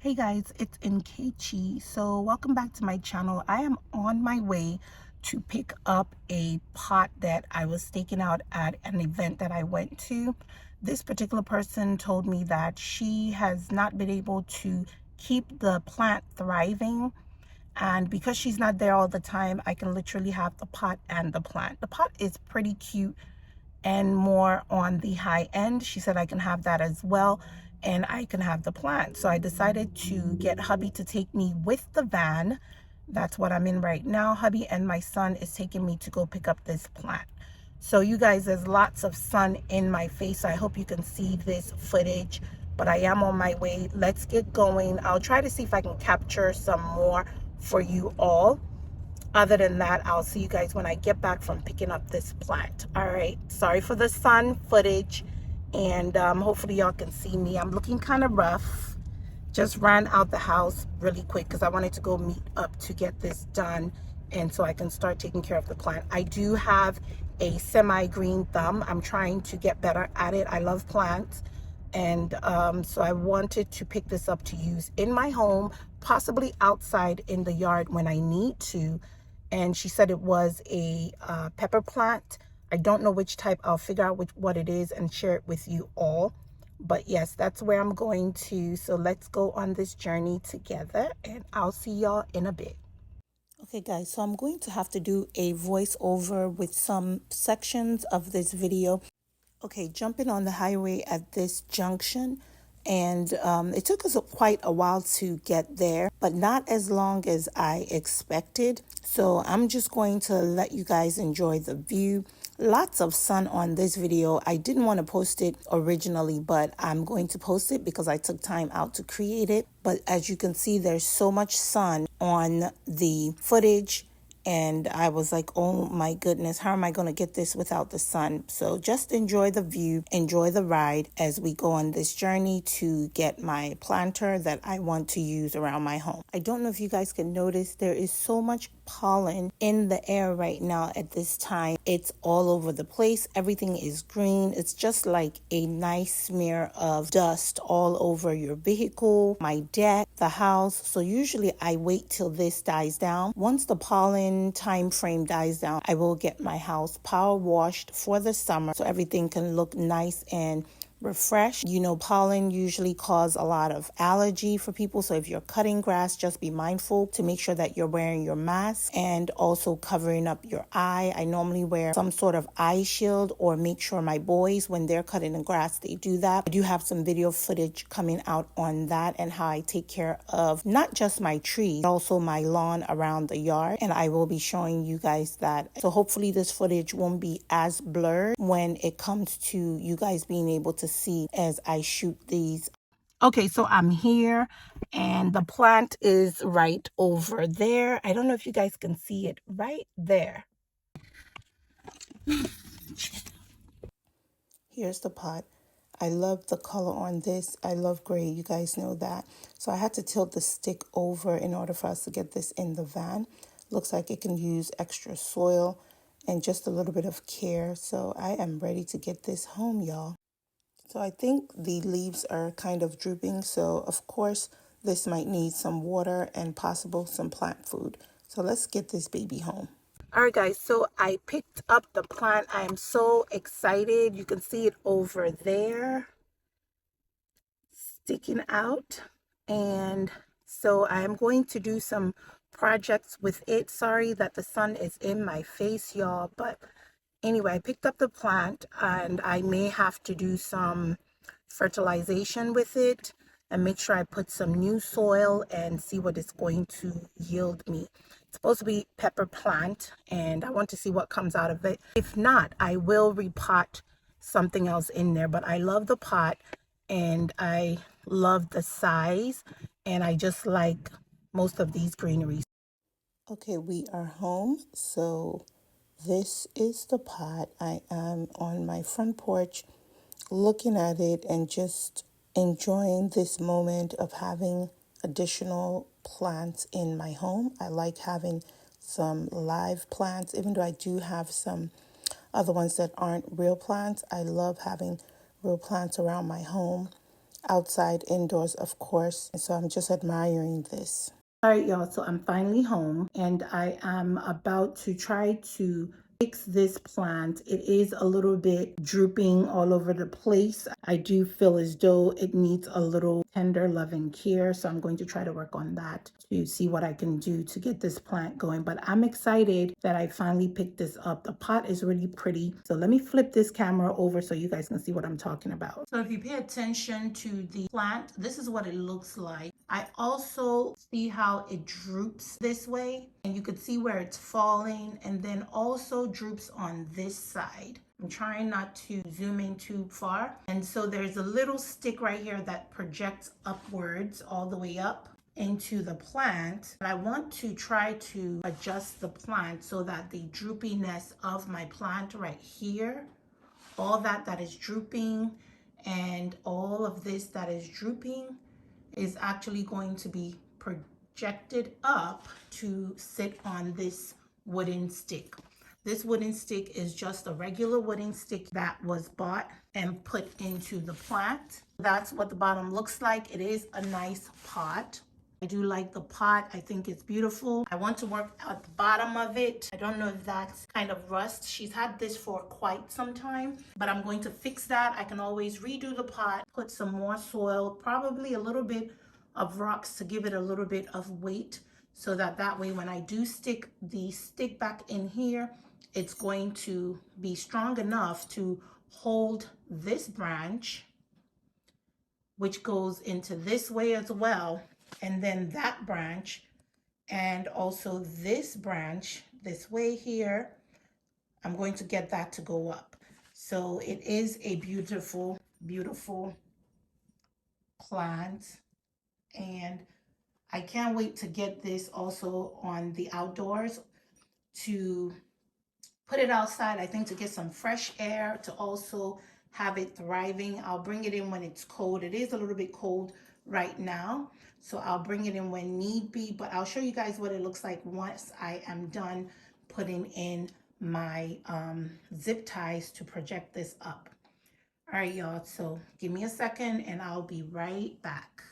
Hey guys, it's Nkechi. So welcome back to my channel. I am on my way to pick up a pot that I was staking out at an event that I went to. This particular person told me that she has not been able to keep the plant thriving, and because she's not there all the time, I can literally have the pot and the plant. The pot is pretty cute and more on the high end. She said I can have that as well, and I can have the plant. So I decided to get hubby to take me with the van. That's what I'm in right now. Hubby and my son is taking me to go pick up this plant. So you guys, there's lots of sun in my face. I hope you can see this footage, but I am on my way. Let's get going. I'll try to see if I can capture some more for you all. Other than that, I'll see you guys when I get back from picking up this plant. All right, sorry for the sun footage, and hopefully y'all can see me. I'm looking kind of rough. Just ran out the house really quick because I wanted to go meet up to get this done, and so I can start taking care of the plant. I do have a semi-green thumb. I'm trying to get better at it. I love plants, and so I wanted to pick this up to use in my home, possibly outside in the yard when I need to. And she said it was a pepper plant. I don't know which type. I'll figure out what it is and share it with you all. But yes, that's where I'm going to. So let's go on this journey together, and I'll see y'all in a bit. Okay guys, so I'm going to have to do a voiceover with some sections of this video. Okay, jumping on the highway at this junction, and it took us quite a while to get there, but not as long as I expected. So I'm just going to let you guys enjoy the view. Lots of sun on this video. I didn't want to post it originally, but I'm going to post it because I took time out to create it. But as you can see, there's so much sun on the footage, and I was like, oh my goodness, how am I going to get this without the sun? So just enjoy the view, enjoy the ride as we go on this journey to get my planter that I want to use around my home. I don't know if you guys can notice, there is so much pollen in the air right now at this time. It's all over the place. Everything is green. It's just like a nice smear of dust all over your vehicle, my deck, the house. So usually I wait till this dies down. Once the pollen time frame dies down, I will get my house power washed for the summer so everything can look nice and refreshed. You know, pollen usually cause a lot of allergy for people. So if you're cutting grass, just be mindful to make sure that you're wearing your mask and also covering up your eye. I normally wear some sort of eye shield, or make sure my boys, when they're cutting the grass, they do that. I do have some video footage coming out on that and how I take care of not just my trees, but also my lawn around the yard. And I will be showing you guys that. So hopefully this footage won't be as blurred when it comes to you guys being able to see as I shoot these. Okay, so I'm here and the plant is right over there. I don't know if you guys can see it right there. Here's the pot. I love the color on this. I love gray. You guys know that. So I had to tilt the stick over in order for us to get this in the van. Looks like it can use extra soil and just a little bit of care. So I am ready to get this home, y'all. So I think the leaves are kind of drooping. So of course, this might need some water and possible some plant food. So let's get this baby home. All right, guys, so I picked up the plant. I am so excited. You can see it over there sticking out. And so I am going to do some projects with it. Sorry that the sun is in my face, y'all, but anyway, I picked up the plant and I may have to do some fertilization with it and make sure I put some new soil and see what it's going to yield me. It's supposed to be pepper plant, and I want to see what comes out of it. If not, I will repot something else in there, but I love the pot and I love the size, and I just like most of these greeneries. Okay, we are home. So this is the pot. I am on my front porch looking at it and just enjoying this moment of having additional plants in my home. I like having some live plants, even though I do have some other ones that aren't real plants. I love having real plants around my home. outside, indoors, of course. And so I'm just admiring this. All right, y'all, so I'm finally home and I am about to try to fix this plant. It is a little bit drooping all over the place. I do feel as though it needs a little tender loving care. So I'm going to try to work on that to see what I can do to get this plant going. But I'm excited that I finally picked this up. The pot is really pretty. So let me flip this camera over so you guys can see what I'm talking about. So if you pay attention to the plant, this is what it looks like. I also see how it droops this way, and you could see where it's falling, and then also droops on this side. I'm trying not to zoom in too far. And so there's a little stick right here that projects upwards all the way up into the plant. And I want to try to adjust the plant so that the droopiness of my plant right here, all that is drooping, and all of this that is drooping is actually going to be projected up to sit on this wooden stick. This wooden stick is just a regular wooden stick that was bought and put into the plant. That's what the bottom looks like. It is a nice pot. I do like the pot. I think it's beautiful. I want to work at the bottom of it. I don't know if that's kind of rust. She's had this for quite some time, but I'm going to fix that. I can always redo the pot, put some more soil, probably a little bit of rocks to give it a little bit of weight, so that way when I do stick the stick back in here, it's going to be strong enough to hold this branch, which goes into this way as well, and then that branch, and also this branch this way here. I'm going to get that to go up. So it is a beautiful, beautiful plant, and I can't wait to get this also on the outdoors, to put it outside, I think, to get some fresh air, to also have it thriving. I'll bring it in when it's cold. It is a little bit cold right now, so I'll bring it in when need be, but I'll show you guys what it looks like once I am done putting in my zip ties to project this up. All right, y'all, so give me a second and I'll be right back.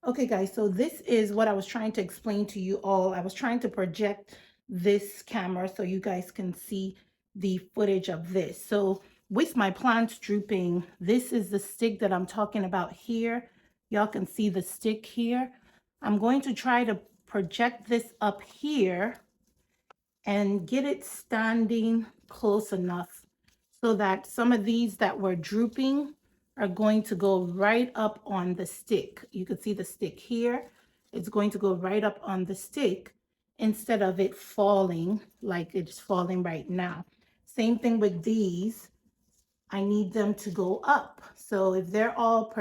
Okay, guys, so this is what I was trying to explain to you all. I was trying to project this camera so you guys can see the footage of this. So with my plants drooping, this is the stick that I'm talking about here. Y'all can see the stick here. I'm going to try to project this up here and get it standing close enough so that some of these that were drooping are going to go right up on the stick. You can see the stick here. It's going to go right up on the stick instead of it falling like it's falling right now. Same thing with these. I need them to go up. So if they're all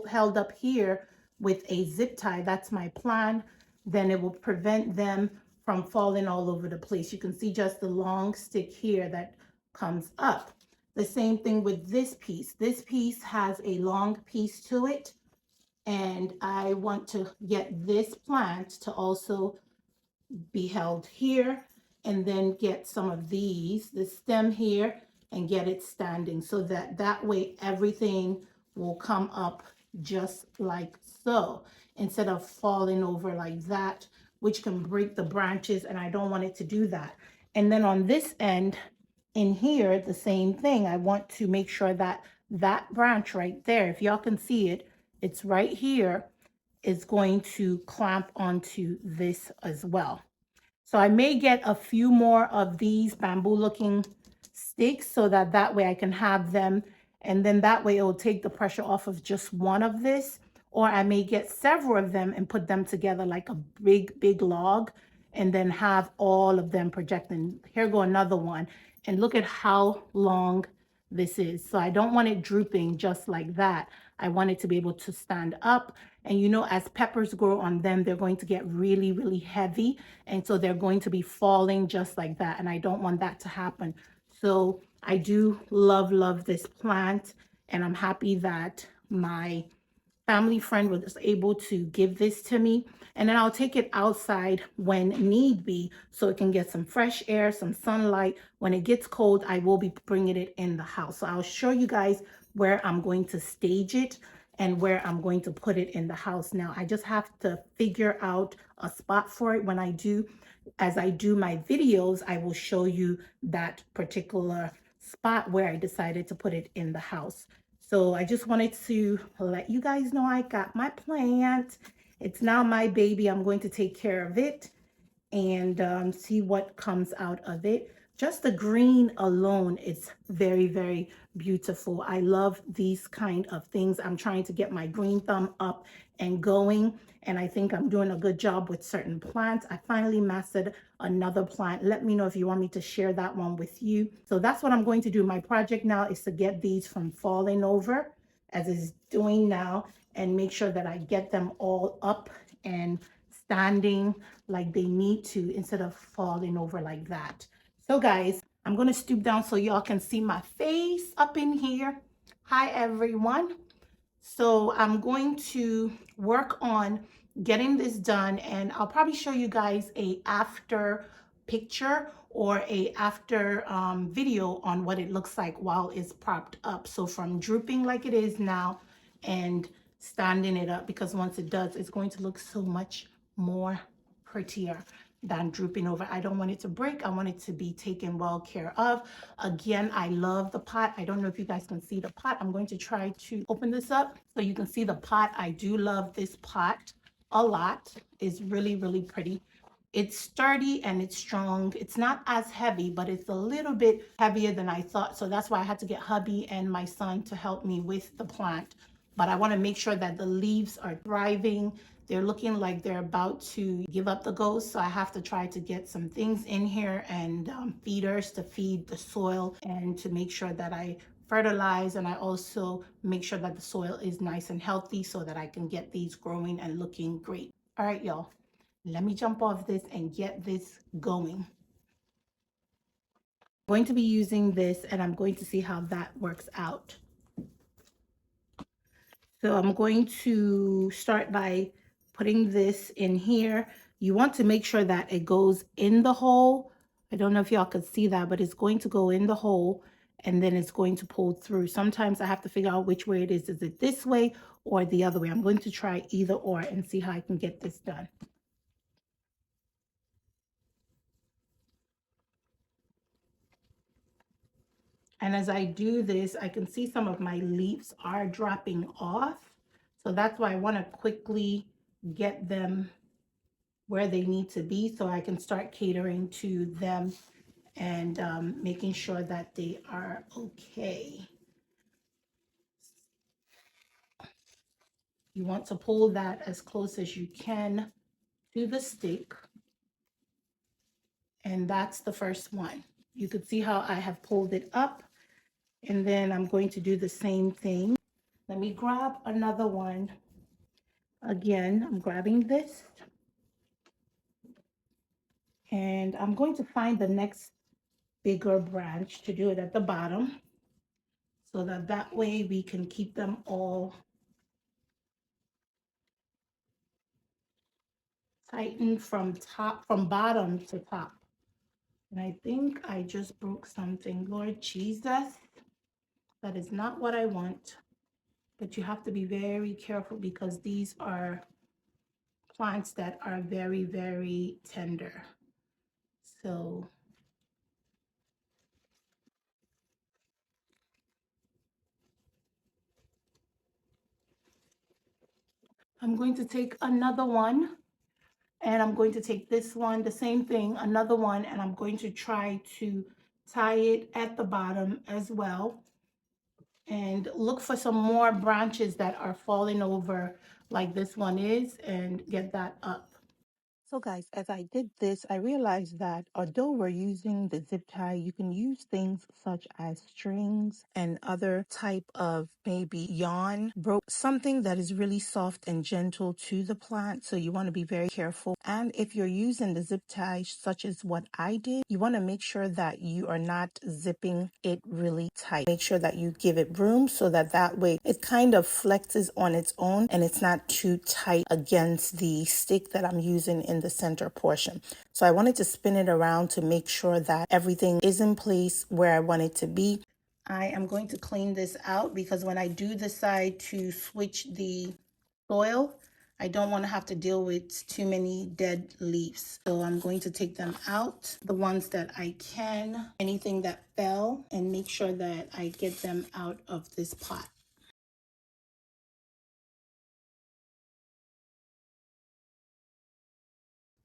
held up here with a zip tie, that's my plan, then it will prevent them from falling all over the place. You can see just the long stick here that comes up. The same thing with this piece. This piece has a long piece to it, and I want to get this plant to also be held here, and then get some of these, the stem here, and get it standing so that way everything will come up just like so, instead of falling over like that, which can break the branches, and I don't want it to do that. And then on this end in here, the same thing. I want to make sure that that branch right there, if y'all can see it, it's right here, is going to clamp onto this as well. So I may get a few more of these bamboo looking sticks so that way I can have them, and then that way it will take the pressure off of just one of this, or I may get several of them and put them together like a big log, and then have all of them projecting. Here go another one, and look at how long this is. So I don't want it drooping just like that. I want it to be able to stand up. And you know, as peppers grow on them, they're going to get really, really heavy. And so they're going to be falling just like that. And I don't want that to happen. So I do love this plant. And I'm happy that my family friend was able to give this to me, and then I'll take it outside when need be so it can get some fresh air, some sunlight. When it gets cold, I will be bringing it in the house. So I'll show you guys where I'm going to stage it and where I'm going to put it in the house. Now, I just have to figure out a spot for it. When I do, as I do my videos, I will show you that particular spot where I decided to put it in the house. So I just wanted to let you guys know I got my plant. It's now my baby. I'm going to take care of it and see what comes out of it. Just the green alone is very, very beautiful. I love these kind of things. I'm trying to get my green thumb up and going, and I think I'm doing a good job with certain plants. I finally mastered another plant. Let me know if you want me to share that one with you. So that's what I'm going to do. My project now is to get these from falling over, as it's doing now, and make sure that I get them all up and standing like they need to instead of falling over like that. So guys, I'm going to stoop down so y'all can see my face up in here. Hi everyone. So I'm going to work on getting this done, and I'll probably show you guys a after picture or a after video on what it looks like while it's propped up. So from drooping like it is now and standing it up, because once it does, it's going to look so much more prettier than drooping over. I don't want it to break. I want it to be taken well care of. Again, I love the pot. I don't know if you guys can see the pot. I'm going to try to open this up so you can see the pot. I do love this pot a lot. It's really, really pretty. It's sturdy and it's strong. It's not as heavy, but it's a little bit heavier than I thought. So that's why I had to get hubby and my son to help me with the plant. But I want to make sure that the leaves are thriving. They're looking like they're about to give up the ghost. So I have to try to get some things in here and feeders to feed the soil and to make sure that I fertilize, and I also make sure that the soil is nice and healthy so that I can get these growing and looking great. All right, y'all. Let me jump off this and get this going. I'm going to be using this and I'm going to see how that works out. So I'm going to start by putting this in here. You want to make sure that it goes in the hole. I don't know if y'all could see that, but it's going to go in the hole and then it's going to pull through. Sometimes I have to figure out which way it is. Is it this way or the other way? I'm going to try either or and see how I can get this done. And as I do this, I can see some of my leaves are dropping off. So that's why I want to quickly get them where they need to be so I can start catering to them and making sure that they are okay. You want to pull that as close as you can to the stick. And that's the first one. You could see how I have pulled it up. And then I'm going to do the same thing. Let me grab another one. Again, I'm grabbing this. And I'm going to find the next bigger branch to do it at the bottom so that that way we can keep them all tightened from bottom to top. And I think I just broke something. Lord Jesus, that is not what I want. But you have to be very careful because these are plants that are very, very tender. So I'm going to take another one, and I'm going to take this one, the same thing, another one, and I'm going to try to tie it at the bottom as well. And look for some more branches that are falling over like this one is and get that up. So guys, as I did this, I realized that although we're using the zip tie, you can use things such as strings and other type of maybe yarn, rope, something that is really soft and gentle to the plant. So you want to be very careful. And if you're using the zip tie, such as what I did, you want to make sure that you are not zipping it really tight. Make sure that you give it room so that that way it kind of flexes on its own and it's not too tight against the stick that I'm using in the center portion. So I wanted to spin it around to make sure that everything is in place where I want it to be. I am going to clean this out because when I do decide to switch the soil, I don't want to have to deal with too many dead leaves. So I'm going to take them out, the ones that I can, anything that fell, and make sure that I get them out of this pot.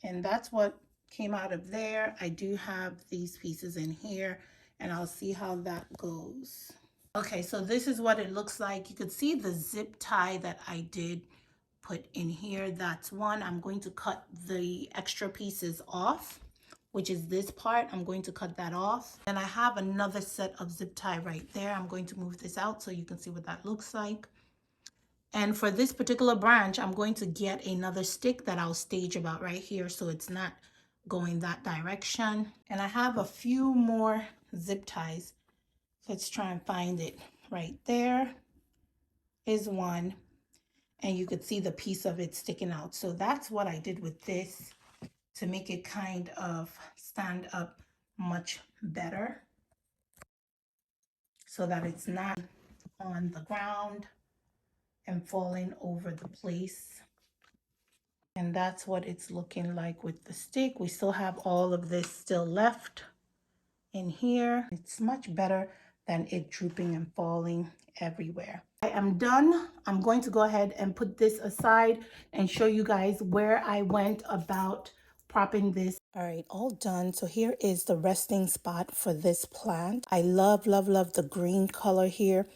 And that's what came out of there. I do have these pieces in here, and I'll see how that goes. Okay, so this is what it looks like. You could see the zip tie that I did put in here. That's one. I'm going to cut the extra pieces off, which is this part. I'm going to cut that off. And I have another set of zip tie right there. I'm going to move this out so you can see what that looks like. And for this particular branch, I'm going to get another stick that I'll stage about right here so it's not going that direction. And I have a few more zip ties. Let's try and find it. Right there is one. And you could see the piece of it sticking out. So that's what I did with this to make it kind of stand up much better so that it's not on the ground and falling over the place. And that's what it's looking like with the stick. We still have all of this still left in here. It's much better than it drooping and falling everywhere. I am done. I'm going to go ahead and put this aside and show you guys where I went about propping this. All right, all done. So here is the resting spot for this plant. I love, love, love the green color here.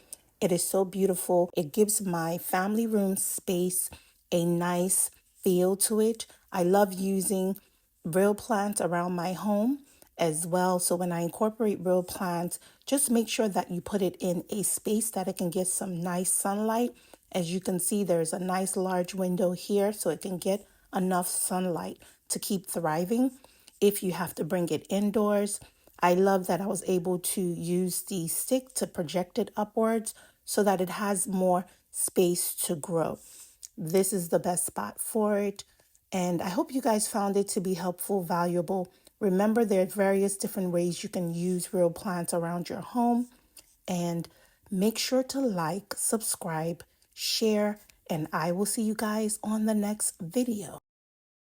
It is so beautiful. It gives my family room space a nice feel to it. I love using real plants around my home as well. So when I incorporate real plants, just make sure that you put it in a space that it can get some nice sunlight. As you can see, there's a nice large window here so it can get enough sunlight to keep thriving. If you have to bring it indoors, I love that I was able to use the stick to project it upwards so that it has more space to grow. This is the best spot for it. And I hope you guys found it to be helpful, valuable. Remember, there are various different ways you can use real plants around your home. And make sure to like, subscribe, share, and I will see you guys on the next video.